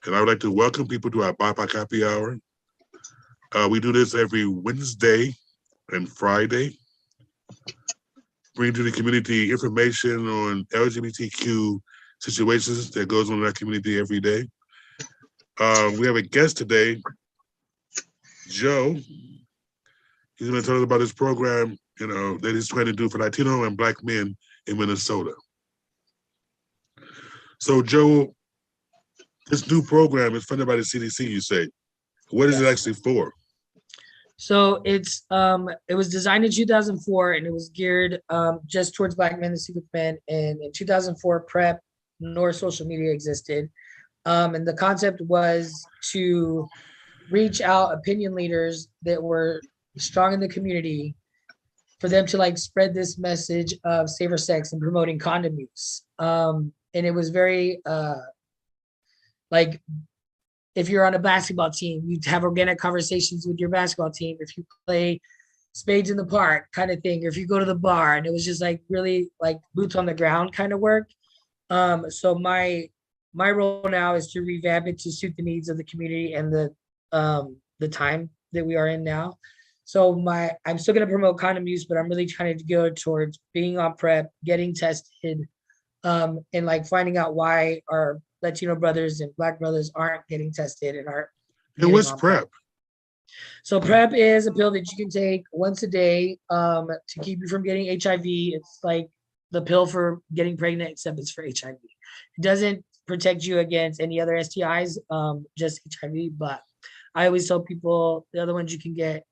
and I would like to welcome people to our BIPOC Happy Hour. We do this every Wednesday and Friday, bring to the community information on LGBTQ situations that goes on in our community every day. We have a guest today, Joe. He's going to tell us about his program, that he's trying to do for Latino and Black men in Minnesota. So, Joe, this new program is funded by the CDC, you say. What is it actually for? So it was designed in 2004, and it was geared just towards Black men and single men. And in 2004, PrEP nor social media existed. And the concept was to reach out opinion leaders that were strong in the community for them to spread this message of safer sex and promoting condom use. And it was very if you're on a basketball team, you have organic conversations with your basketball team. If you play spades in the park kind of thing, or if you go to the bar, and it was just really boots on the ground kind of work. So my role now is to revamp it to suit the needs of the community and the time that we are in now. So I'm still going to promote condom use, but I'm really trying to go towards being on PrEP, getting tested, and finding out why our Latino brothers and Black brothers aren't getting tested and aren't. And what's PrEP? So PrEP is a pill that you can take once a day to keep you from getting HIV. It's like the pill for getting pregnant, except it's for HIV. It doesn't protect you against any other STIs, just HIV. But I always tell people the other ones you can get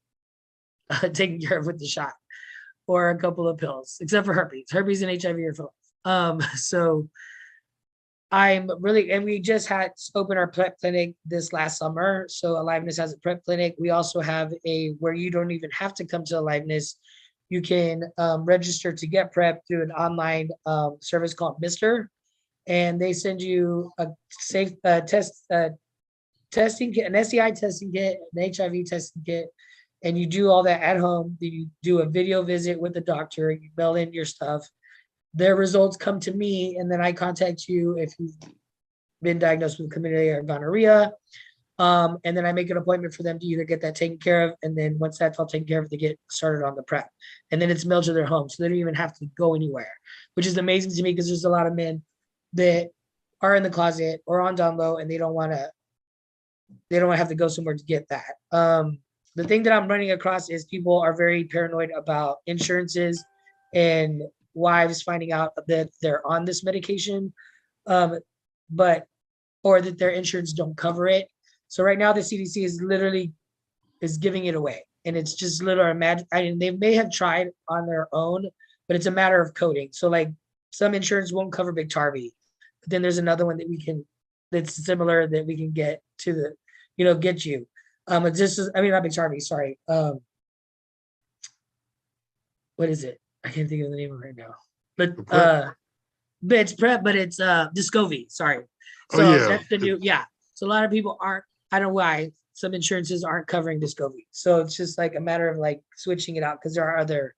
taken care of with the shot or a couple of pills, except for herpes. Herpes and HIV are for life. So I'm really, and we just had opened our PrEP clinic this last summer. So Aliveness has a PrEP clinic. We also have where you don't even have to come to Aliveness. You can register to get PrEP through an online service called Mister, and they send you a safe testing kit, an STI testing kit, an HIV testing kit, and you do all that at home. Then you do a video visit with the doctor. You mail in your stuff. Their results come to me, and then I contact you if you've been diagnosed with chlamydia or gonorrhea. And then I make an appointment for them to either get that taken care of, and then once that's all taken care of, they get started on the PrEP. And then it's mailed to their home, so they don't even have to go anywhere, which is amazing to me because there's a lot of men that are in the closet or on down low, and they don't want to have to go somewhere to get that. The thing that I'm running across is people are very paranoid about insurances and wives finding out that they're on this medication, or that their insurance don't cover it. So right now the CDC is giving it away, and it's just they may have tried on their own, but it's a matter of coding. So some insurance won't cover Biktarvy, but then there's another one that's similar that we can get to get you. It's just, not Biktarvy, sorry. What is it? I can't think of the name of it right now. But it's PrEP, but it's Descovy, sorry. So that's the new, So a lot of people I don't know why some insurances aren't covering Descovy. So it's just a matter of switching it out, because there are other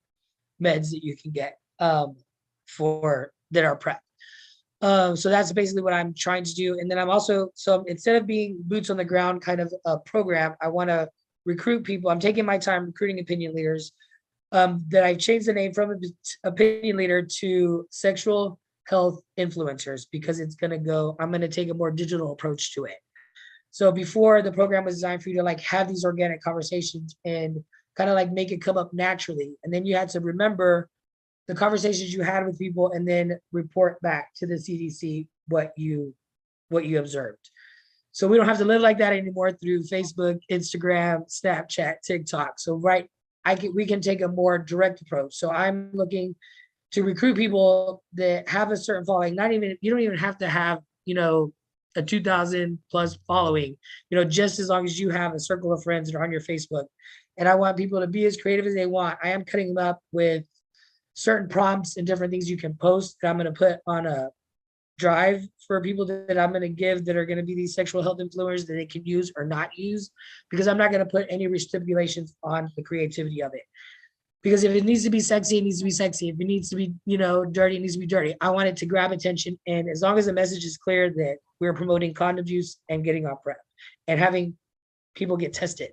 meds that you can get that are PrEP. So that's basically what I'm trying to do. And then I'm also, so instead of being boots on the ground kind of a program, I want to recruit people. I'm taking my time recruiting opinion leaders, that I've changed the name from opinion leader to sexual health influencers, because I'm going to take a more digital approach to it. So before, the program was designed for you to have these organic conversations and kind of make it come up naturally. And then you had to remember the conversations you had with people and then report back to the CDC what you observed. So we don't have to live like that anymore through Facebook, Instagram, Snapchat, TikTok. So we can take a more direct approach. So I'm looking to recruit people that have a certain following. You don't even have to have, a 2,000 plus following, just as long as you have a circle of friends that are on your Facebook. And I want people to be as creative as they want. I am cutting them up with certain prompts and different things you can post that I'm going to put on a drive for people that I'm going to give that are going to be these sexual health influencers that they can use or not use, because I'm not going to put any stipulations on the creativity of it. Because if it needs to be sexy, it needs to be sexy. If it needs to be, dirty, it needs to be dirty. I want it to grab attention. And as long as the message is clear that we're promoting condom use and getting off PrEP and having people get tested.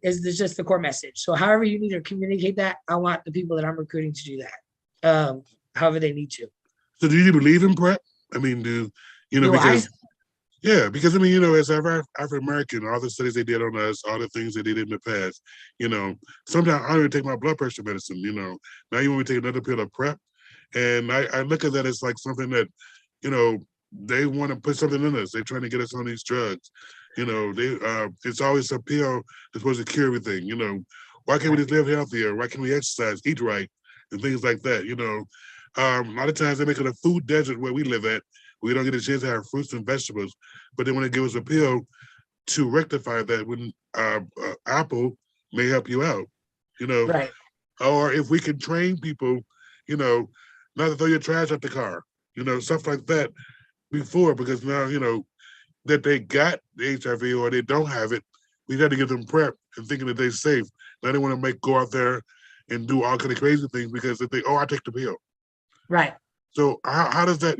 Is this just the core message? So however you need to communicate that, I want the people that I'm recruiting to do that. However they need to. So do you believe in PrEP? I mean, because yeah, because I mean, as African American, all the studies they did on us, all the things they did in the past, sometimes I don't even take my blood pressure medicine, now you want me to take another pill of PrEP. And I look at that as like something that, they want to put something in us. They're trying to get us on these drugs. It's always a pill that's supposed to cure everything. Why can't we just live healthier? Why can't we exercise, eat right, and things like that? A lot of times they make it a food desert where we live at. We don't get a chance to have fruits and vegetables, but they want to give us a pill to rectify that when Apple may help you out. Right. Or if we can train people, not to throw your trash out the car, stuff like that before, because now, that they got the HIV or they don't have it, we got to give them PrEP and thinking that they're safe. Now they want to go out there and do all kind of crazy things because they think, oh, I take the pill. Right. So how does that,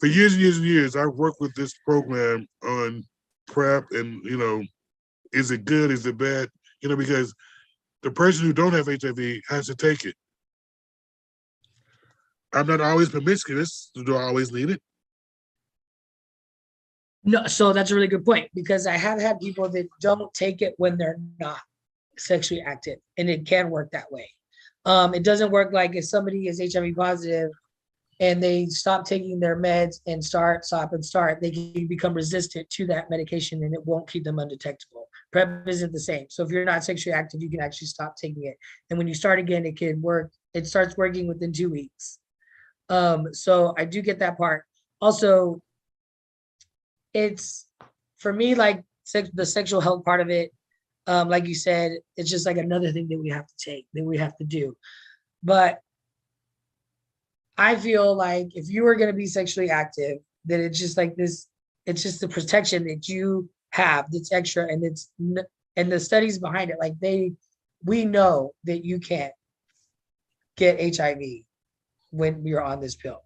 for years and years and years, I've worked with this program on PrEP and, is it good? Is it bad? Because the person who don't have HIV has to take it. I'm not always promiscuous. Do I always need it? No, so that's a really good point, because I have had people that don't take it when they're not sexually active, and it can work that way. It doesn't work like if somebody is HIV positive and they stop taking their meds and stop and start, they can become resistant to that medication and it won't keep them undetectable. PrEP isn't the same. So if you're not sexually active, you can actually stop taking it. And when you start again, it can work. It starts working within 2 weeks. So I do get that part. Also, it's for me, like the sexual health part of it, like you said, it's just like another thing that we have to take, that we have to do. But I feel like if you are going to be sexually active, that it's just like this, it's just the protection that you have that's extra, and and the studies behind it, like we know that you can't get HIV when you're on this pill.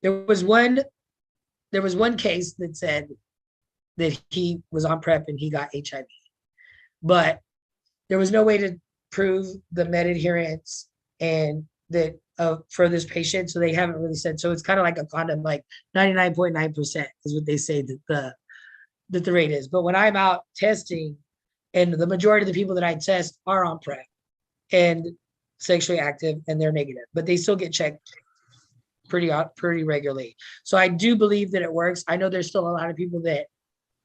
There was one case that said that he was on PrEP and he got HIV, but there was no way to prove the med adherence and that for this patient. So they haven't really said. So it's kind of like a condom, like 99.9% is what they say that the rate is. But when I'm out testing, and the majority of the people that I test are on PrEP and sexually active, and they're negative, but they still get checked pretty regularly. So I do believe that it works. I know there's still a lot of people that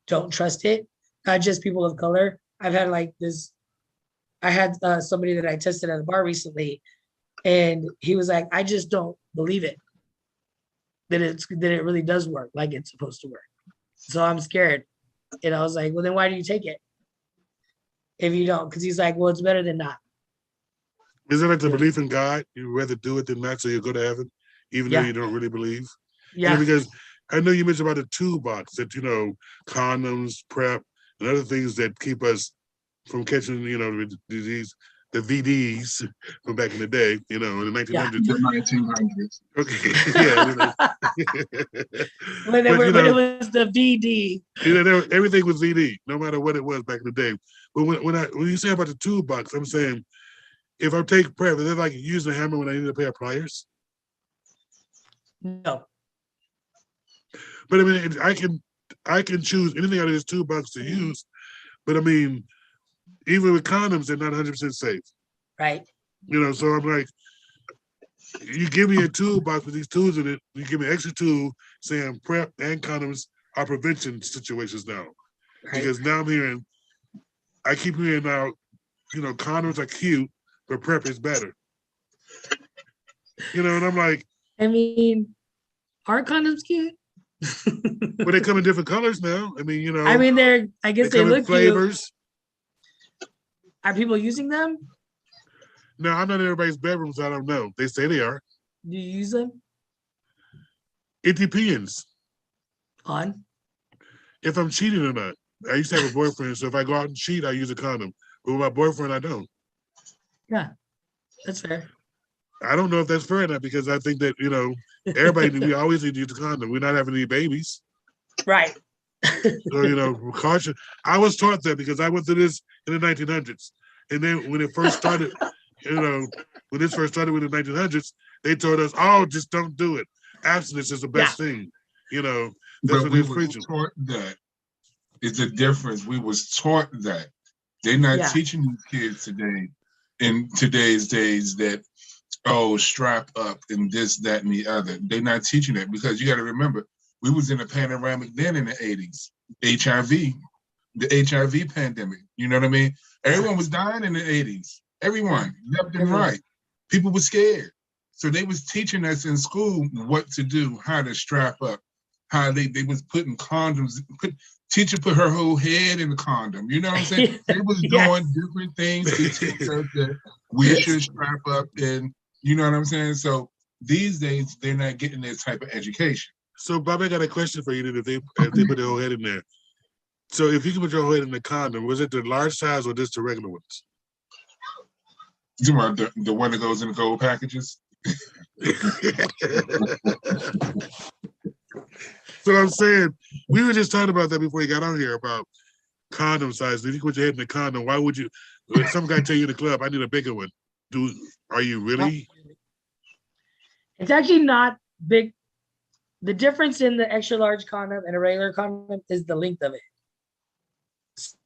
don't trust it, not just people of color. I've had like this. I had somebody that I tested at a bar recently, and he was like, I just don't believe it, that it really does work like it's supposed to work. So I'm scared. And I was like, well, then why do you take it if you don't? Because he's like, well, it's better than not. Is it like the belief in God? You'd rather do it than not, so you'll go to heaven, even though you don't really believe? Yeah. Because I know you mentioned about the toolbox that, condoms, PrEP, and other things that keep us from catching, the disease, the VDs from back in the day, in the 1900s. The 1900s. Okay, yeah. When it was the VD. Everything was VD, no matter what it was back in the day. But when you say about the toolbox, I'm saying, if I take PrEP, is it like using a hammer when I need a pair of pliers? No. But I mean, I can choose anything out of this toolbox to use. But I mean, even with condoms, they're not 100% safe. Right. So I'm like, you give me a toolbox with these tools in it, you give me an extra tool saying PrEP and condoms are prevention situations now. Right. Because now I keep hearing now, condoms are cute, but PrEP is better. And I'm like, I mean, are condoms cute? But they come in different colors now. I mean, I guess they look flavors. Cute. Are people using them? No, I'm not in everybody's bedroom, so I don't know. They say they are. Do you use them? It depends. On? If I'm cheating or not. I used to have a boyfriend, so if I go out and cheat, I use a condom. But with my boyfriend, I don't. Yeah, that's fair. I don't know if that's fair enough because I think that, we always need to use a condom. We're not having any babies. Right. So, caution. I was taught that because I went through this in the 1900s. And then when it first started, when this first started with the 1900s, they told us, oh, just don't do it. Abstinence is the best thing. That's but what we they were preaching. taught that. It's a difference. We was taught that. They're not teaching these kids today, in today's days, that, oh, strap up and this, that, and the other. They're not teaching that because you got to remember, we was in a panoramic then in the 80s. The HIV pandemic. You know what I mean? Everyone was dying in the 80s. Everyone, left and right. People were scared. So they was teaching us in school what to do, how to strap up, how they was putting condoms, teacher put her whole head in the condom. You know what I'm saying? They was doing different things to teach us that we should strap up, and you know what I'm saying? So these days, they're not getting that type of education. So, Bob, I got a question for you. That if they put their whole head in there, so if you can put your whole head in the condom, was it the large size or just the regular ones? You know, the one that goes in the gold packages? So I'm saying, we were just talking about that before you got on here about condom size. If you put your head in the condom, why would you? Some guy tell you in the club, I need a bigger one. Are you really? It's actually not big. The difference in the extra large condom and a regular condom is the length of it.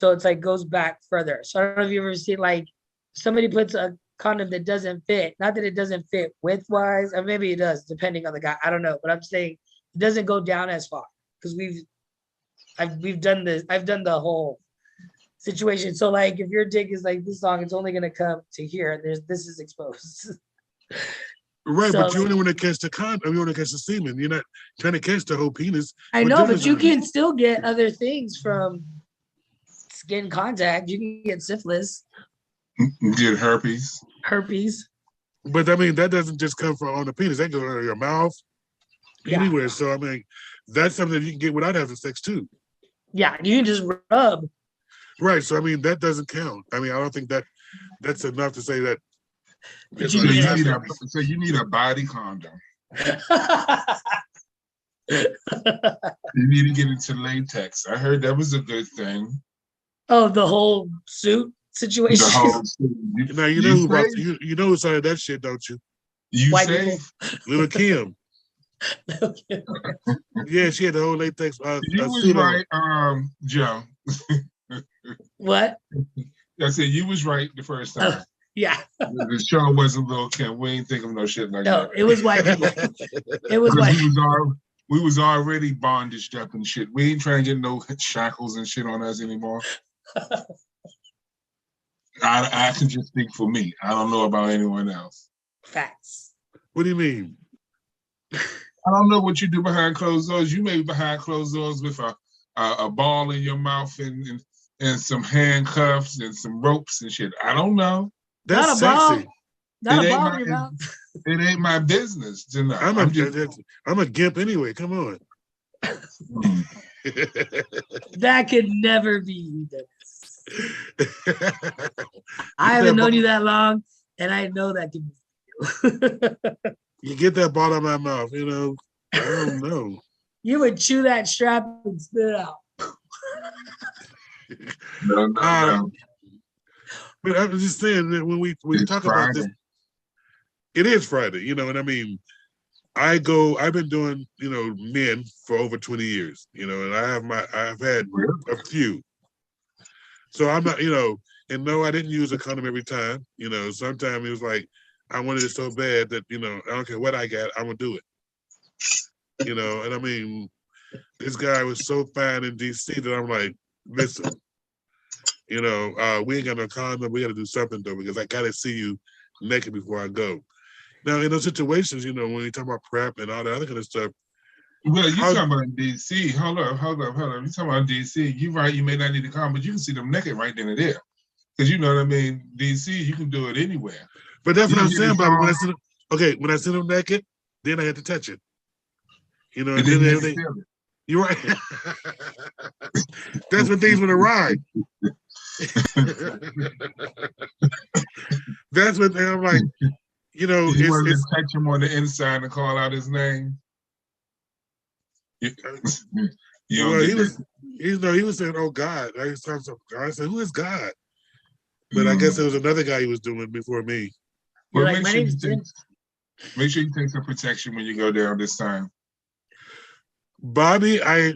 So it's like goes back further. So I don't know if you've ever seen like somebody puts a condom that doesn't fit. Not that it doesn't fit width-wise, or maybe it does, depending on the guy. I don't know, but I'm saying it doesn't go down as far because we've done this. I've done the whole situation. So like if your dick is like this long, it's only gonna come to here. This is exposed. Right, so, but you only want to catch the condom. You want to catch the semen. You're not trying to catch the whole penis. I know, but you can still get other things from skin contact. You can get syphilis. Get herpes. But I mean, that doesn't just come from on the penis. That goes on your mouth, anywhere. So I mean, that's something that you can get without having sex too. Yeah, you can just rub. Right. So I mean, that doesn't count. I mean, I don't think that's enough to say that. So you need a body condom. You need to get into latex. I heard that was a good thing. Oh, the whole suit situation. Now you know who started that shit, don't you? You White say Little Kim. Yeah, she had the whole latex. You was right, Joe. What? I said you was right the first time. Yeah. The show wasn't Lil Kim. We ain't think of no shit like that. No, it was white people. It was white. We was already bondaged up and shit. We ain't trying to get no shackles and shit on us anymore. I can just speak for me. I don't know about anyone else. Facts. What do you mean? I don't know what you do behind closed doors. You may be behind closed doors with a ball in your mouth and some handcuffs and some ropes and shit. I don't know. That's sexy. Not a ball in your mouth. It ain't my business to know. I'm a gimp anyway. Come on. That could never be you, Dennis. I haven't known you that long, and I know that can be you. You get that ball out of my mouth, I don't know. You would chew that strap and spit it out. No. But I'm just saying that when we talk Friday. About this, it is Friday, and I mean, I've been doing, men for over 20 years, and I've had a few. So I'm not, and no, I didn't use a condom every time, sometimes it was like, I wanted it so bad that, I don't care what I got, I'm gonna do it. And I mean, this guy was so fine in DC that I'm like, listen, we ain't got no condom, we gotta do something though, because I gotta see you naked before I go. Now, in those situations, when you talk about PrEP and all that other kind of stuff. Well, you talking about DC. Hold up. You talking about DC. You're right, you may not need a condom, but you can see them naked right then and there. Because you know what I mean, DC, you can do it anywhere. But that's what I'm saying about when I see them naked, then I had to touch it. And then you're right. That's when things went awry. That's what I'm like, You know, you wanted to touch him on the inside and call out his name. You well, he was saying, "Oh God." I said, "Who is God?" But I guess it was another guy he was doing before me. You're like, my name's Vince. Make sure you take some protection when you go down this time. Bobby, I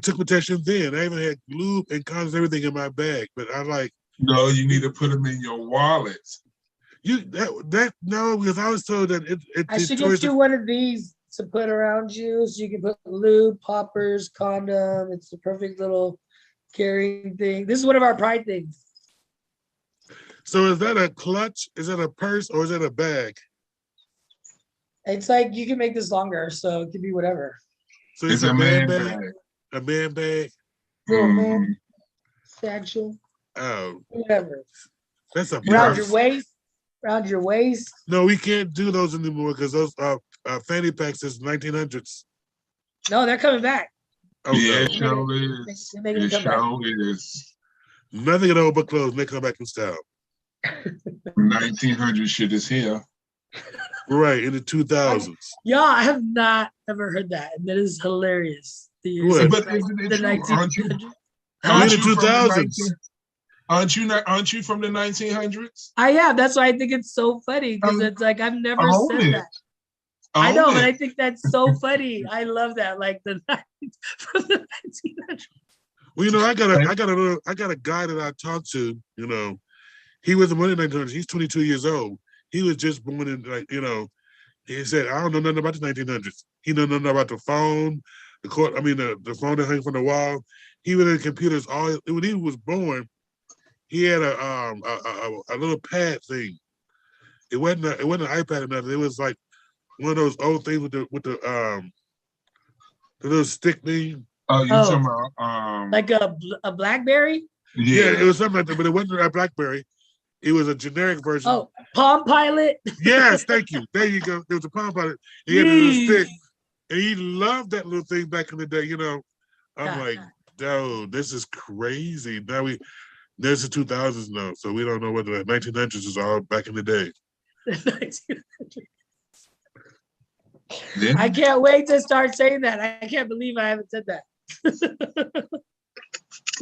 took protection then. I even had glue and condoms, everything in my bag. But I like. No, you need to put them in your wallet. No, because I was told that I should get you one of these to put around you, so you can put lube, poppers, condom. It's the perfect little carrying thing. This is one of our Pride things. So is that a clutch? Is that a purse or is that a bag? It's like you can make this longer, so it could be whatever. So it's a man bag. A man bag. Little man satchel. Oh, whatever. That's a around your waist. Around your waist. No, we can't do those anymore because those fanny packs is 1900s. No, they're coming back. Oh, yeah, it sure is. It sure is. Nothing at all but clothes. They come back in style. 1900 shit is here. Right, in the 2000s. Yeah, I have not ever heard that. And that is hilarious. But isn't it true? Aren't you? Aren't you in the 2000s? Aren't you from the 1900s? I am. That's why I think it's so funny, because it's like I've never said that. I know, but I think that's so funny. I love that. Like from the 1900s. Well, you know, I got a guy that I talked to. You know, he was born in the 1900s. He's 22 years old. He was just born in, like, you know, he said, I don't know nothing about the 1900s. He know nothing about the phone, the phone that hung from the wall. He was in computers when he was born. He had a little pad thing. It wasn't an iPad or nothing. It was like one of those old things with the little stick thing. Oh, you're talking about like a BlackBerry? Yeah, it was something like that, but it wasn't a BlackBerry. It was a generic version. Oh, Palm Pilot? Yes, thank you. There you go. It was a Palm Pilot. He had a little stick. And he loved that little thing back in the day, you know. I'm like, dude, this is crazy. Now there's the 2000s now, so we don't know what the 1900s is all back in the day. I can't wait to start saying that. I can't believe I haven't said that.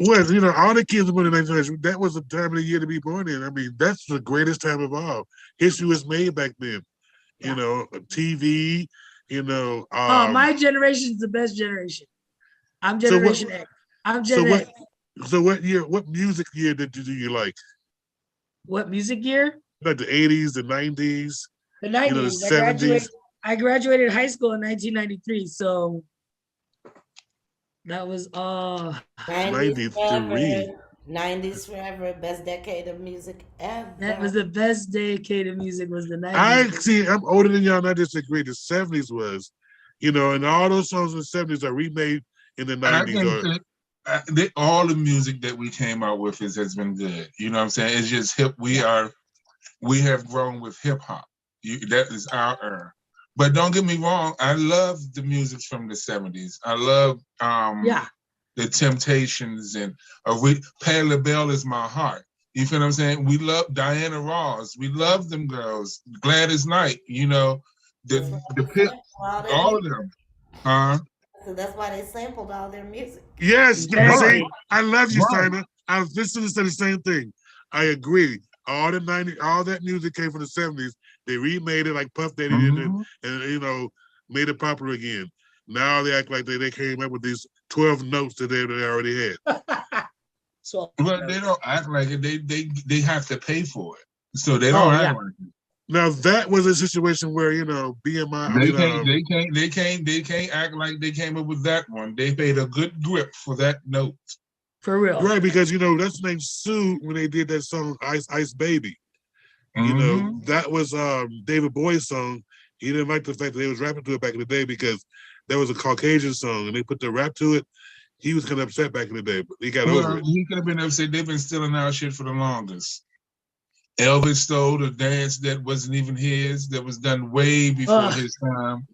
Well, you know, all the kids born in the 1900s, that was the time of the year to be born in. I mean, that's the greatest time of all. History was made back then. You know, TV, you know. My generation's the best generation. I'm Generation X. I'm Gen X. So what music year do you like? What music year? Like the 80s, the 90s. The 90s. You know, the 70s. I graduated high school in 1993, so that was 93. 90s forever, best decade of music ever. That was the best decade of music, was the 90s. I'm older than y'all, and I disagree. The 70s was, you know, and all those songs in the 70s are remade in the 90s. All the music that we came out with has been good. You know what I'm saying? It's just hip. We have grown with hip hop. That is our era. But don't get me wrong, I love the music from the 70s. I love the Temptations and Patti LaBelle is my heart. You feel what I'm saying? We love Diana Ross. We love them girls. Gladys Knight, you know, the Pip, all of them. So that's why they sampled all their music. Yes, see, I love you, Simon. I was listening to the same thing. I agree. All that music came from the 70s. They remade it like Puff Daddy did it, and you know, made it popular again. Now they act like they came up with these 12 notes that they already had. But they don't act like it. They have to pay for it, so they don't act like it. Now that was a situation where, you know, They can't act like they came up with that one. They paid a good grip for that note. For real. Right, because, you know, that's named Sue when they did that song Ice Ice Baby. You know, that was David Boy's song. He didn't like the fact that they was rapping to it back in the day because that was a Caucasian song and they put the rap to it. He was kind of upset back in the day, but he got over it. He could have been upset. They've been stealing our shit for the longest. Elvis stole a dance that wasn't even his, that was done way before his time.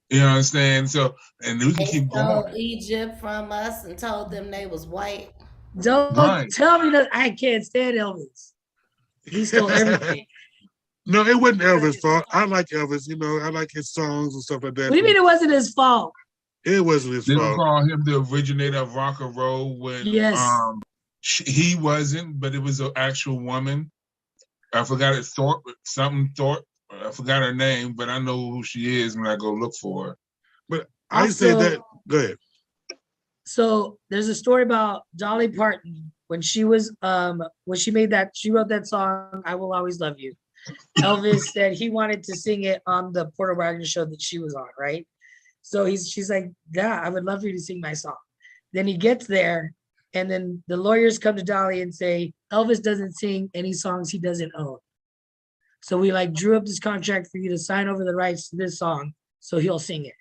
You understand? So, and we can keep going. Stole Egypt from us and told them they was white. Don't tell me that. I can't stand Elvis. He stole everything. No, it wasn't Elvis' fault. I like Elvis, I like his songs and stuff like that. What do you mean it wasn't his fault? It wasn't his They fault. would call him the originator of rock and roll when he wasn't, but it was an actual woman. I forgot it, Thorpe. I forgot her name, but I know who she is when I go look for her. But I say that. Go ahead. So there's a story about Dolly Parton when she was when she wrote that song, "I Will Always Love You." Elvis said he wanted to sing it on the Porter Wagoner show that she was on, right? So she's like, "Yeah, I would love for you to sing my song." Then he gets there, and then the lawyers come to Dolly and say, "Elvis doesn't sing any songs he doesn't own. So we drew up this contract for you to sign over the rights to this song, so he'll sing it."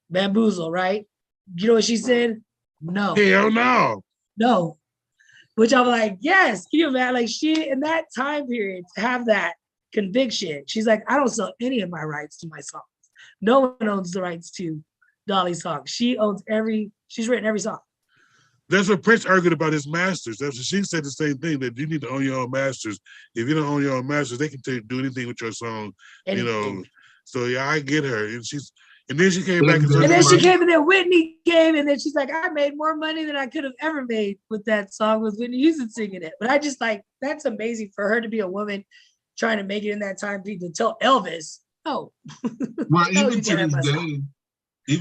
Bamboozle, right? You know what she said? No. Hell no. No. Which I'm like, yes, can you imagine? Like, she, in that time period, to have that conviction, she's like, I don't sell any of my rights to my songs. No one owns the rights to Dolly's songs. She's written every song. That's what Prince argued about his masters. That's what she said, the same thing, that you need to own your own masters. If you don't own your own masters, they can do anything with your song, anything. So yeah, I get her. And then she came back and then Whitney came, and then she's like, I made more money than I could have ever made with that song with Whitney Houston singing it. But I just that's amazing for her to be a woman trying to make it in that time to tell Elvis, oh. Well, even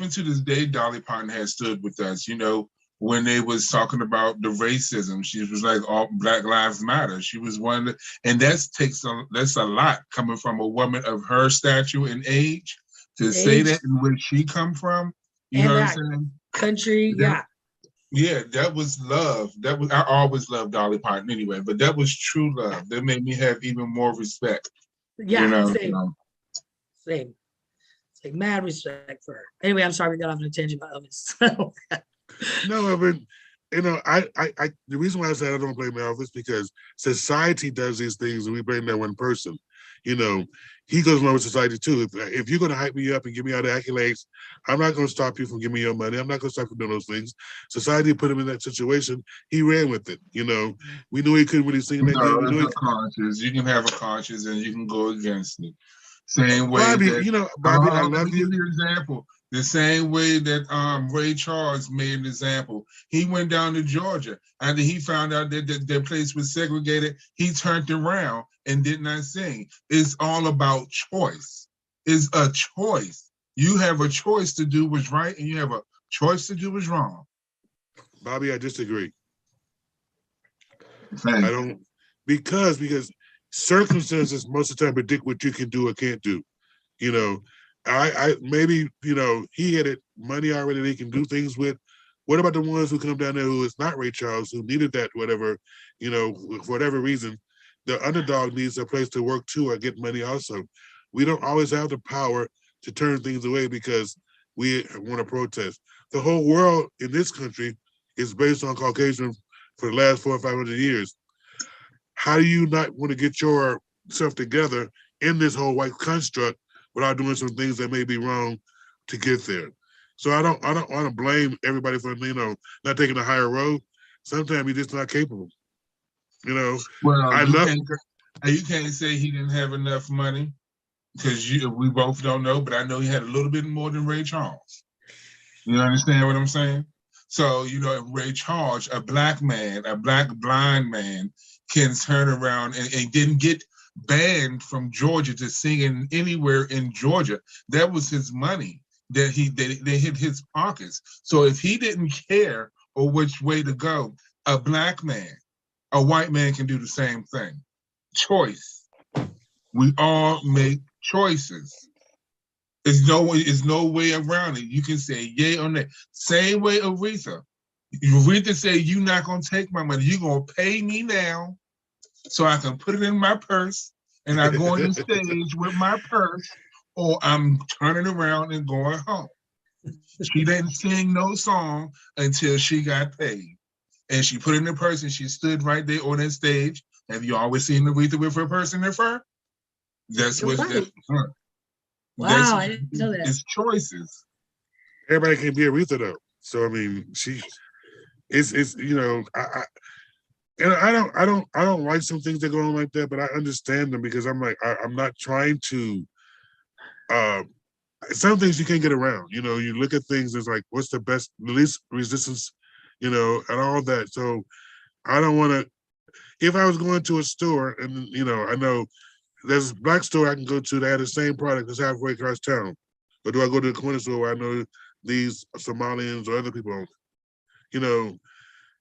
to this day, Dolly Parton has stood with us, when they was talking about the racism. She was like, all Black Lives Matter. She was one, and that's a lot coming from a woman of her stature and age. To say that and where she come from, you know what I'm saying? Country, yeah. Yeah, that was love. I always loved Dolly Parton anyway, but that was true love. That made me have even more respect. Yeah, same. It's like mad respect for her. Anyway, I'm sorry we got off on a tangent about Elvis. No, but the reason why I said I don't blame Elvis because society does these things and we blame that one person. He goes along with society too. If you're going to hype me up and give me all the accolades, I'm not going to stop you from giving me your money. I'm not going to stop you from doing those things. Society put him in that situation. He ran with it. We knew he couldn't really sing that good. You can have a conscience and you can go against it. Same way Bobby, Bobby, I love you. Give you an example. The same way that Ray Charles made an example. He went down to Georgia and he found out that their place was segregated. He turned around and did not sing. It's all about choice. It's a choice. You have a choice to do what's right and you have a choice to do what's wrong. Bobby, I disagree. Thanks. I don't because circumstances most of the time predict what you can do or can't do. I maybe, he had money already that he can do things with. What about the ones who come down there who is not Ray Charles, who needed that, whatever, for whatever reason, the underdog needs a place to work too or get money also. We don't always have the power to turn things away because we want to protest. The whole world in this country is based on Caucasian for the last 400 or 500 years. How do you not want to get yourself together in this whole white construct without doing some things that may be wrong to get there? So I don't want to blame everybody for not taking the higher road. Sometimes you're just not capable. Well, you can't say he didn't have enough money because we both don't know, but I know he had a little bit more than Ray Charles. You understand what I'm saying? So, Ray Charles, a black blind man, can turn around and didn't get banned from Georgia to sing anywhere in Georgia. That was his money that they hit his pockets. So if he didn't care or which way to go, a black man, a white man can do the same thing. Choice. We all make choices. There's no way around it. You can say yay or nay. Same way Aretha. Aretha said, you're not going to take my money. You're going to pay me now so I can put it in my purse and I go on the stage with my purse or I'm turning around and going home. She didn't sing no song until she got paid. And she put it in her purse and she stood right there on that stage. Have you always seen Aretha with her purse in her fur? That's what that's her. Wow, I didn't know that. It's choices. Everybody can be Aretha though. So I mean, it's And I don't like some things that go on like that, but I understand them because I'm like, I'm not trying to, some things you can't get around. You know, you look at things as like, what's the best, least resistance, you know, and all that. So I don't want to, if I was going to a store and, you know, I know there's a black store I can go to that have the same product that's halfway across town. Or do I go to the corner store where I know these Somalians or other people own it? You know,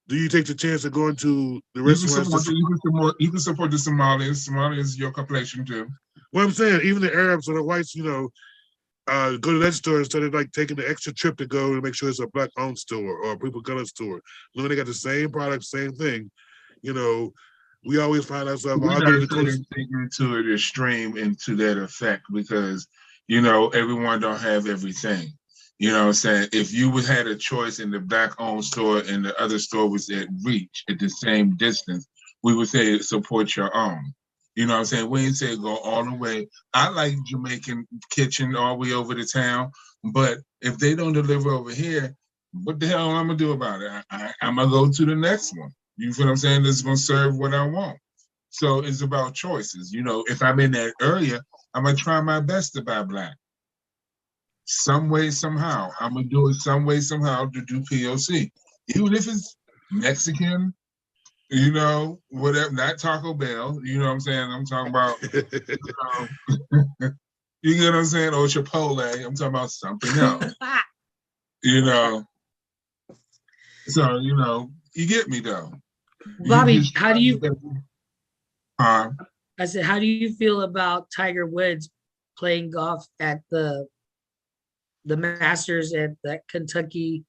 do you take the chance of going to the restaurants? You can support the Somalians. Somalians, your complexion too. Well, I'm saying even the Arabs or the whites, you know, go to that store instead of like taking the extra trip to go and make sure it's a black-owned store or a people color store. When they got the same product, same thing, you know, we always find ourselves. We gotta take it to an extreme into that effect because you know everyone don't have everything. You know what I'm saying? If you would had a choice in the black-owned store and the other store was at reach at the same distance, we would say support your own. You know what I'm saying? We ain't say go all the way. I like Jamaican kitchen all the way over the town, but if they don't deliver over here, what the hell am I gonna do about it? I'm gonna go to the next one. You feel what I'm saying? That's gonna serve what I want. So it's about choices. You know, if I'm in that area, I'm gonna try my best to buy black. Some way, somehow. I'm gonna do it some way, somehow to do POC. Even if it's Mexican, you know, whatever, not Taco Bell, you know what I'm saying? I'm talking about, you know what I'm saying? Or Chipotle, I'm talking about something else. You know, so, you know, you get me though. Bobby, how do you, I said, how do you feel about Tiger Woods playing golf at the Masters at that Kentucky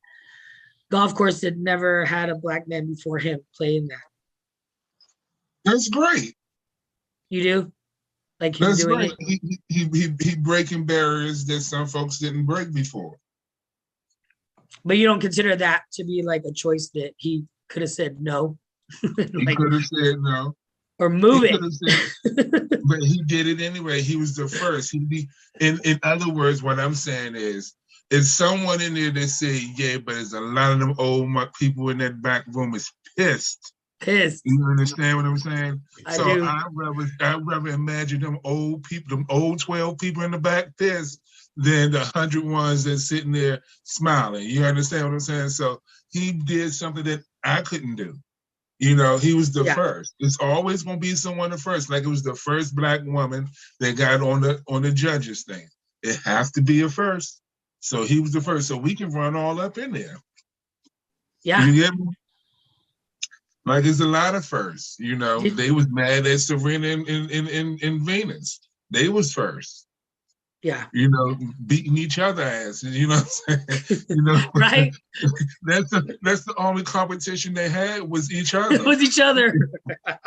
golf course that never had a black man before him playing that? That's great. You do? Like him doing great. it? He breaking barriers that some folks didn't break before. But you don't consider that to be like a choice that he could have said no? Like, he could have said no. Or move it. But he did it anyway. He was the first. In other words, what I'm saying is someone in there that say, yeah, but there's a lot of them old people in that back room is pissed. You understand what I'm saying? I do. I'd rather imagine them old people, them old 12 people in the back pissed than the 100 ones that's sitting there smiling. You understand what I'm saying? So he did something that I couldn't do. You know, he was the first. It's always gonna be someone the first. Like it was the first black woman that got on the judges thing. It has to be a first. So he was the first. So we can run all up in there. Yeah. You get me? Like it's a lot of firsts. You know, they was mad at Serena in Venus. They was first. Yeah. You know, beating each other ass. You know what I'm saying? You know, right. That's the only competition they had was each other. It was each other.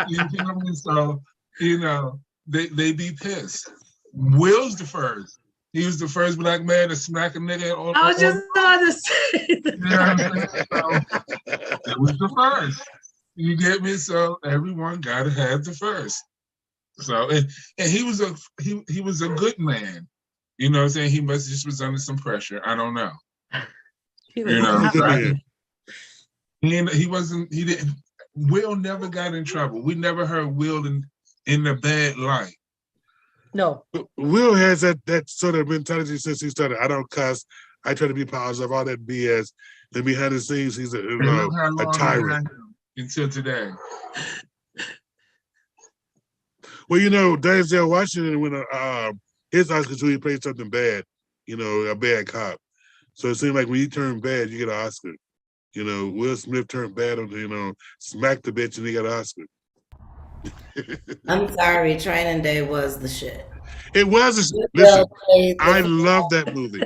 You know what I mean? So, you know, they be pissed. Will's the first. He was the first black man to smack a nigga on. I was just about to say that. You know what I'm saying? So, it was the first. You get me? So everyone gotta have the first. So and he was a good man. You know what I'm saying? He must just was under some pressure. I don't know. You know, he didn't. Will never got in trouble. We never heard Will in the bad light. No. Will has that sort of mentality since he started. I don't cuss. I try to be positive, all that BS. Then behind the scenes, he's a tyrant. Until today. Well, you know, Denzel Washington, when his Oscar too, he played something bad, you know, a bad cop. So it seemed like when you turn bad, you get an Oscar. You know, Will Smith turned bad on, you know, smacked the bitch and he got an Oscar. I'm sorry, Training Day was the shit. It was. Listen, I love that movie.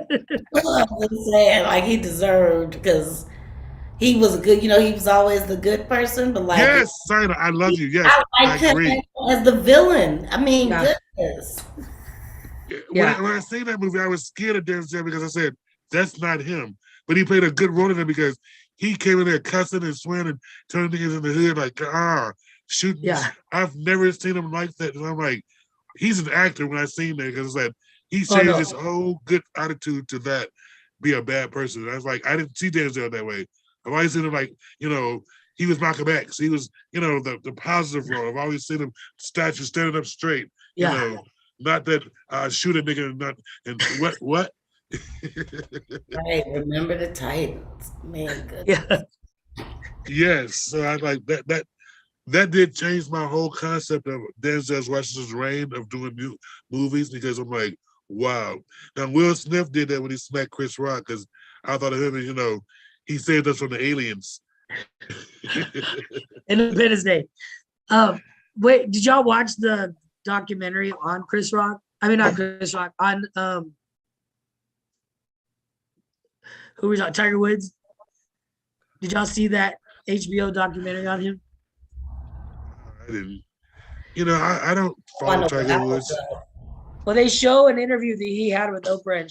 I'm saying, like he deserved because he was good. You know, he was always the good person, but like yes, Sina, I love you. Yes, I agree. As the villain. I mean, goodness. Yeah. When I say that movie, I was scared of Denzel because I said that's not him. But he played a good role in it because he came in there cussing and swearing and turning niggas in the hood like shooting. Yeah. I've never seen him like that. And I'm like, he's an actor when I seen that because it's like he changed his whole good attitude to that be a bad person. And I was like, I didn't see Denzel that way. I've always seen him like, you know, he was Malcolm X. He was, the positive role. I've always seen him statue standing up straight. Not that shoot a nigga and what? Right, remember the Titans, man. Yeah. Yes, so I like that. That did change my whole concept of Denzel Washington's reign of doing movies, because I'm like, wow. Now Will Smith did that when he smacked Chris Rock, because I thought of him as, he saved us from the aliens. Independence Day. Wait, did y'all watch the documentary on Chris Rock? I mean, not Chris Rock, on who was on Tiger Woods? Did y'all see that HBO documentary on him? I didn't. I don't follow Tiger Woods. Well, they show an interview that he had with Oprah, and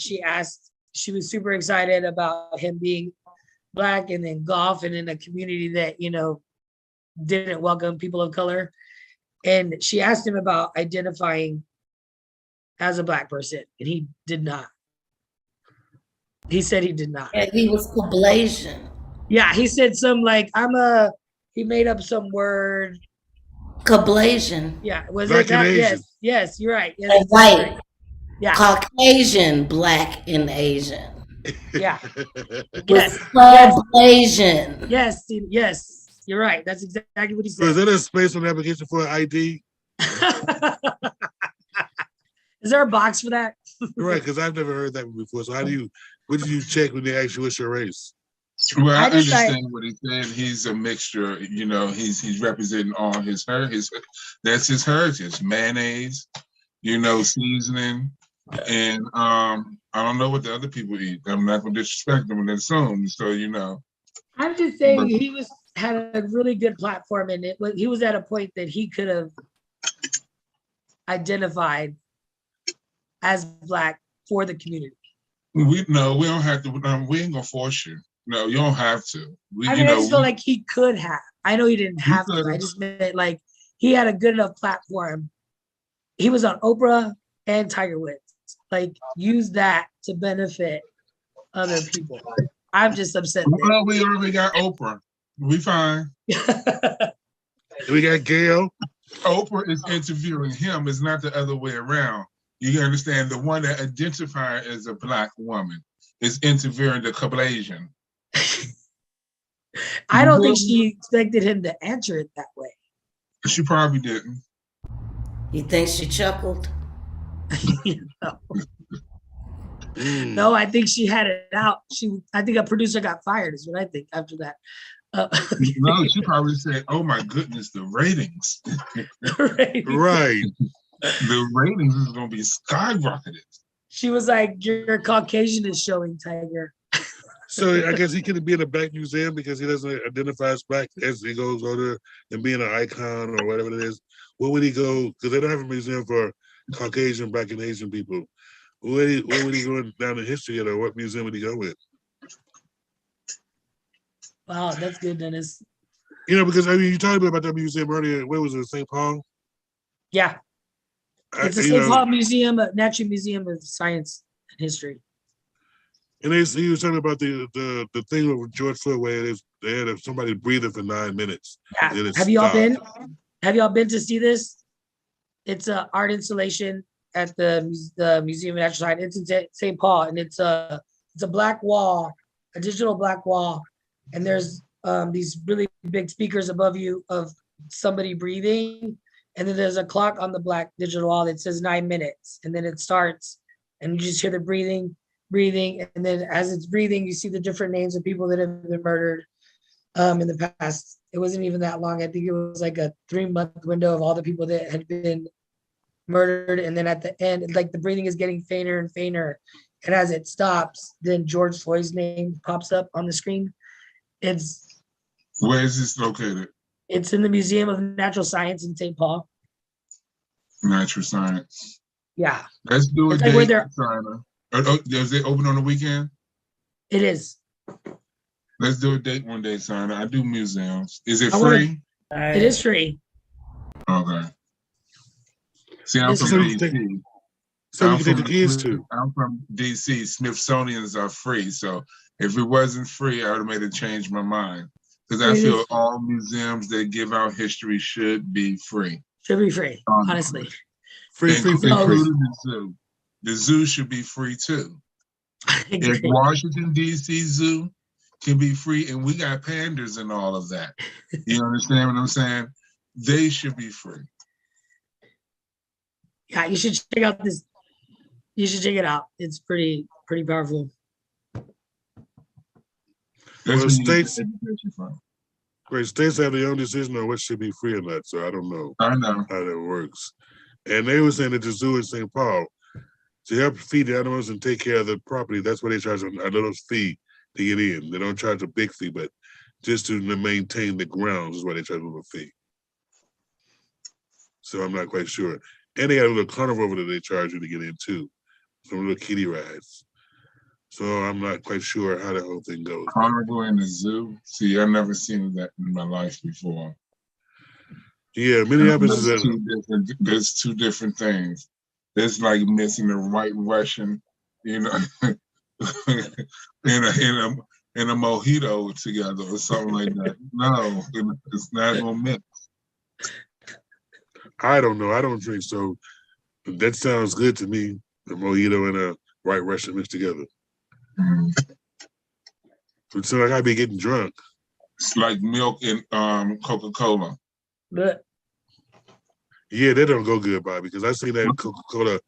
she was super excited about him being Black and then golf and in a community that, didn't welcome people of color. And she asked him about identifying as a Black person, and he did not. He said he did not. And he was Caucasian. Yeah, he said he made up some word. Caucasian. Yeah, was Black it that? and Asian. Yes, you're right. Yes, white. Right. Yeah. Caucasian, Black, and Asian. Yeah. Yes. Caucasian. Yes, you're right. That's exactly what he said. So is there a space on the application for an ID? Is there a box for that? Right, because I've never heard that one before. So what did you check when they ask you what's your race? Well, I understand what he's saying. He's a mixture, he's representing all his that's his heritage, mayonnaise, seasoning. And I don't know what the other people eat. I'm not gonna disrespect them and assume. So I'm just saying he had a really good platform, and he was at a point that he could have identified as Black for the community. We don't have to. We ain't gonna force you. No, you don't have to. I just feel like he could have. I know he didn't have to. I just meant like he had a good enough platform. He was on Oprah and Tiger Woods. Like, use that to benefit other people. I'm just upset. Well, we already got Oprah. We fine. We got Gail. Oprah is interviewing him. It's not the other way around. You understand? The one that identified as a Black woman is interviewing the Caucasian. I don't think she expected him to answer it that way. She probably didn't. You think she chuckled? No, I think she had it out. I think a producer got fired, is what I think after that. No, she probably said, "Oh my goodness, the ratings!" Right. The ratings is going to be skyrocketed. She was like, "Your Caucasian is showing, Tiger." So I guess he couldn't be in a Black museum because he doesn't identify as Black as he goes over and being an icon or whatever it is. Where would he go? Because they don't have a museum for Caucasian, Black, and Asian people. Where would he go down in history, or what museum would he go with? Wow, that's good, Dennis. Because you talked about that museum earlier. Where was it? St. Paul? Yeah. It's the St. Paul Museum, Natural Museum of Science and History. And he was talking about the thing with George Floyd where they had somebody breathing for 9 minutes. Yeah. Have y'all been? Have y'all been to see this? It's an art installation at the Museum of Natural Science. It's in St. Paul, and it's a black wall, a digital black wall, and there's these really big speakers above you of somebody breathing, and then there's a clock on the black digital wall that says 9 minutes, and then it starts, and you just hear the breathing, and then as it's breathing, you see the different names of people that have been murdered in the past. It wasn't even that long. I think it was like a 3-month window of all the people that had been murdered. And then at the end, like the breathing is getting fainter and fainter. And as it stops, then George Floyd's name pops up on the screen. Where is this located? It's in the Museum of Natural Science in St. Paul. Natural Science. Yeah. Let's do it. Like does it open on the weekend? It is. Let's do a date one day, Sana. I do museums. Is it free? It is free. Okay. See, I'm from DC. So you can take the kids too. I'm from DC. Smithsonian's are free. So if it wasn't free, I would have made it change my mind. Because I feel all museums that give out history should be free. Should be free, honestly. Free. Including the zoo. The zoo should be free too. If Washington, D.C. Zoo can be free, and we got pandas and all of that. You understand what I'm saying? They should be free. Yeah, you should check out this. You should check it out. It's pretty powerful. Well, states have their own decision on what should be free or not, so I don't know. I know how that works. And they were saying that the zoo in St. Paul, to help feed the animals and take care of the property, that's why they charge a little fee to get in. They don't charge a big fee, but just to maintain the grounds is why they charge a little fee. So I'm not quite sure. And they got a little carnival over there they charge you to get in too. Some little kiddie rides. So I'm not quite sure how the whole thing goes. Carnival in the zoo? See, I've never seen that in my life before. Yeah, Minneapolis there's two different things. There's like missing the White Russian, in a mojito together or something like that. No, it's not gonna mix. I don't know. I don't drink, so that sounds good to me. A mojito and a White Russian mixed together. It sounds like I'd be getting drunk. It's like milk and Coca-Cola. But yeah, that don't go good, Bobby, because I see that Coca-Cola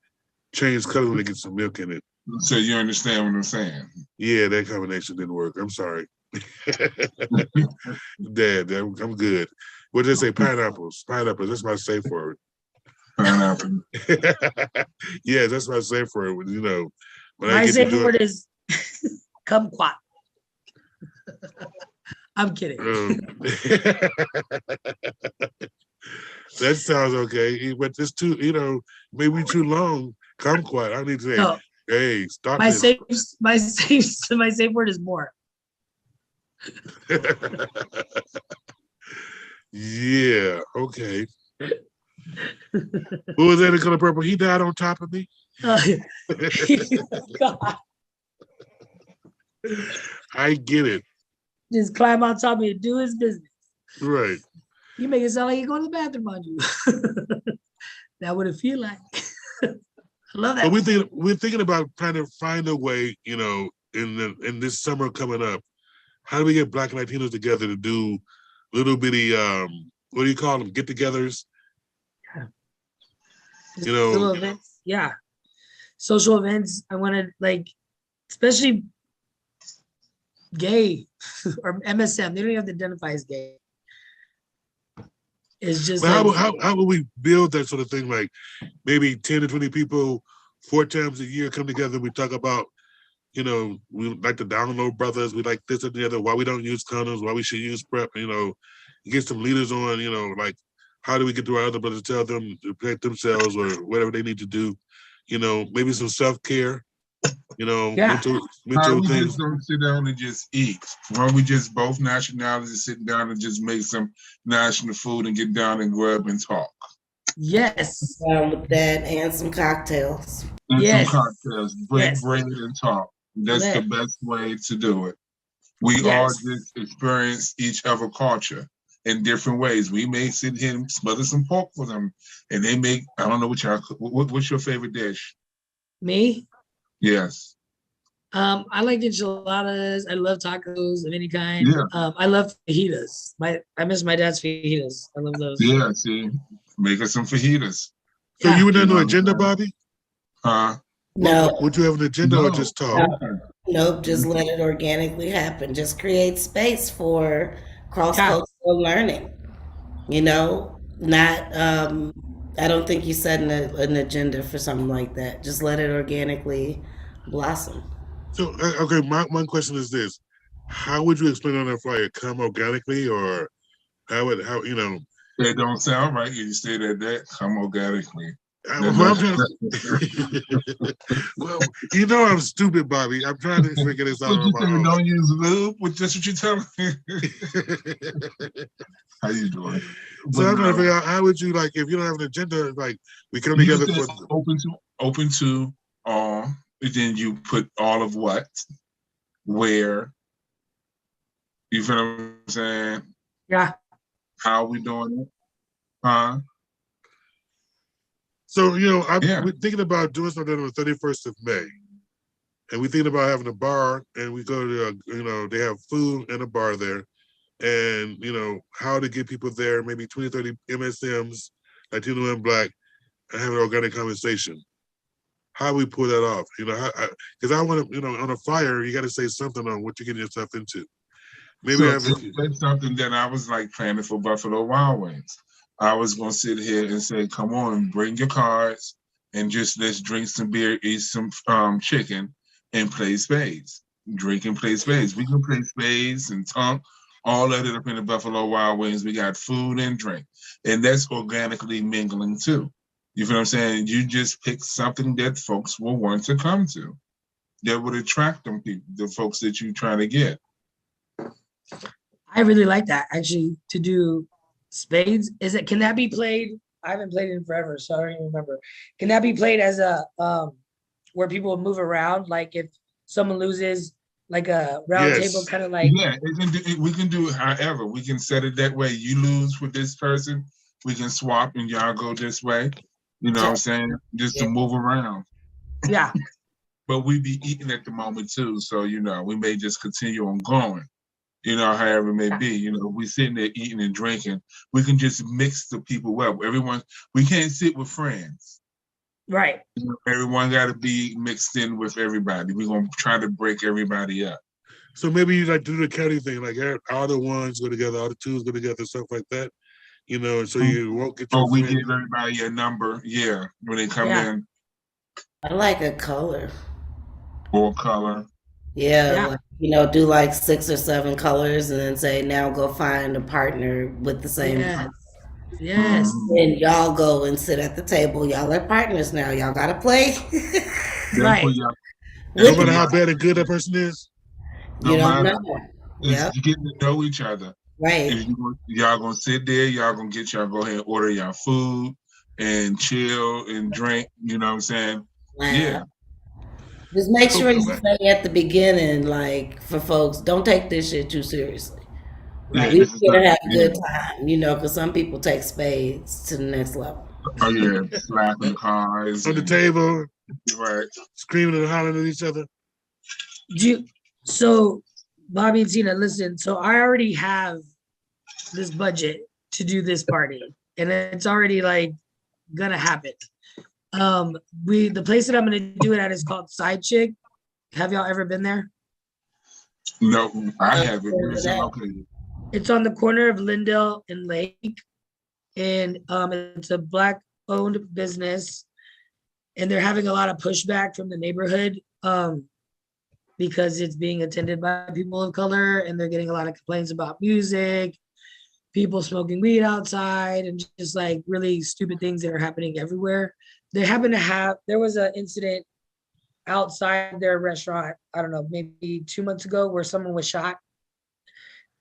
change color when they get some milk in it. So you understand what I'm saying? Yeah, that combination didn't work. I'm sorry. Dad, I'm good. What did they say? Pineapples. Pineapples. That's my safe word. Pineapple. Yeah, that's my safe word. You know, my safe word is kumquat. I'm kidding. That sounds okay, but it's too, maybe too long. Kumquat. I need to say, no. Hey, stop. My safe word is more. Yeah. Okay. Who was that in color purple? He died on top of me. God. I get it. Just climb on top of me and do his business. Right. You make it sound like you go to the bathroom on you. That would it feel like. I love that. But we're thinking about trying to find a way, in this summer coming up. How do we get Black and Latinos together to do little bitty what do you call them? Get-togethers? Yeah. Social events. Yeah. Social events. I want to especially gay or MSM. They don't have to identify as gay. It's just how will we build that sort of thing? Like maybe 10 to 20 people 4 times a year come together. We talk about, we like the download brothers. We like this and the other. Why we don't use condoms? Why we should use PrEP? Get some leaders on. Like how do we get to our other brothers? Tell them to protect themselves or whatever they need to do. Maybe some self-care. Mental we things. Just don't sit down and just eat. Why don't we just both nationalities sit down and just make some national food and get down and grub and talk? Yes. With that and some cocktails. Some cocktails. Break bread and talk. That's the best way to do it. We all just experience each other culture in different ways. We may sit here and smother some pork for them, and they make, I don't know what's your favorite dish? Me? Yes. I like enchiladas. I love tacos of any kind. Yeah. I love fajitas. I miss my dad's fajitas. I love those. Yeah, see, make us some fajitas. So you would have no agenda, Bobby? No. Would you have an agenda or just talk? Nope, just let it organically happen. Just create space for cross-cultural learning. Not I don't think you set an agenda for something like that. Just let it organically blossom. So, okay, my one question is this. How would you explain on that flyer? Come organically or how? It don't sound right. You say that come organically. Well, I'm stupid, Bobby. I'm trying to figure this out on my own. Don't use lube? That's what you tell me. How you doing? So I'm trying to figure out how would you if you don't have an agenda, we come together for open to all. Then you put all of what, where, You feel what I'm saying? Yeah. How are we doing it? Huh? So, we're thinking about doing something on the 31st of May. And we're thinking about having a bar, and we go to, they have food and a bar there. And, how to get people there, maybe 20, 30 MSMs, Latino and Black, and have an organic conversation. How we pull that off? Because I want to, on a flyer, you got to say something on what you're getting yourself into. Maybe that's something that I was like planning for Buffalo Wild Wings. I was gonna sit here and say, "Come on, bring your cards and just let's drink some beer, eat some chicken, and play spades. Drink and play spades. We can play spades and tonk, all of it up in the Buffalo Wild Wings. We got food and drink, and that's organically mingling too. You feel what I'm saying? You just pick something that folks will want to come to, that would attract them people, the folks that you're trying to get." I really like that actually, to do spades. Can that be played? I haven't played it in forever, so I don't even remember. Can that be played as a where people move around? Like if someone loses, like a round table, kind of like. Yeah, we can do it however. We can set it that way. You lose with this person, we can swap and y'all go this way. You know what I'm saying? Just to move around. Yeah. But we be eating at the moment too, so we may just continue on going. However it may be. We sitting there eating and drinking. We can just mix the people up. We can't sit with friends. Right. Everyone got to be mixed in with everybody. We're going to try to break everybody up. So maybe you like to do the county thing, like all the ones go together, all the twos go together, stuff like that. So you won't get your we give everybody a number, when they come in. I like a color. Or color. Yeah. Do like 6 or 7 colors and then say, now go find a partner with the same color. Yes. And y'all go and sit at the table. Y'all are partners now. Y'all gotta play. Right. No matter how bad and good that person is. You don't know. It's getting to know each other. Right. If y'all gonna sit there, y'all gonna go ahead and order y'all food and chill and drink. You know what I'm saying? Wow. Yeah. Just make sure you say at the beginning, like, for folks, don't take this shit too seriously. We're gonna have a good time, because some people take spades to the next level. Oh yeah, slapping cars on the table, right? Screaming and hollering at each other. So, Bobby and Tina, listen. So I already have this budget to do this party, and it's already like gonna happen. The place that I'm gonna do it at is called Side Chick. Have y'all ever been there? No, I haven't. It's on the corner of Lindell and Lake, and it's a Black-owned business, and they're having a lot of pushback from the neighborhood because it's being attended by people of color, and they're getting a lot of complaints about music, people smoking weed outside, and just like really stupid things that are happening everywhere. There was an incident outside their restaurant, I don't know, maybe 2 months ago, where someone was shot.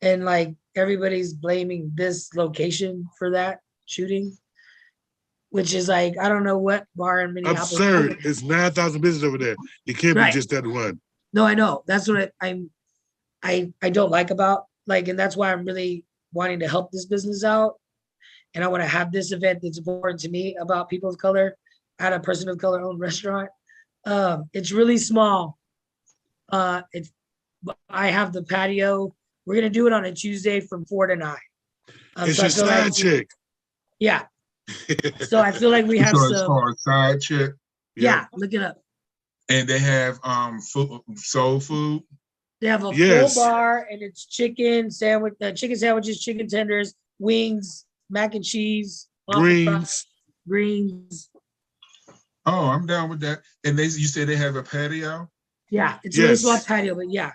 And like everybody's blaming this location for that shooting, which is like, I don't know what bar in Minneapolis. Absurd. It's 9,000 business over there. It can't be just that one. No, I know. That's what I don't like about, like, and that's why I'm really wanting to help this business out. And I want to have this event that's important to me about people of color at a person of color owned restaurant. It's really small. I have the patio. We're gonna do it on a Tuesday from 4 to 9. It's so your Side Chick. Yeah. So I feel like we have so it's called Side Chick. Yeah, look it up. And they have soul food. They have a full bar, and it's chicken sandwiches, chicken tenders, wings, mac and cheese, greens. Oh, I'm down with that. And you say they have a patio? Yeah, it's a really small patio, but yeah.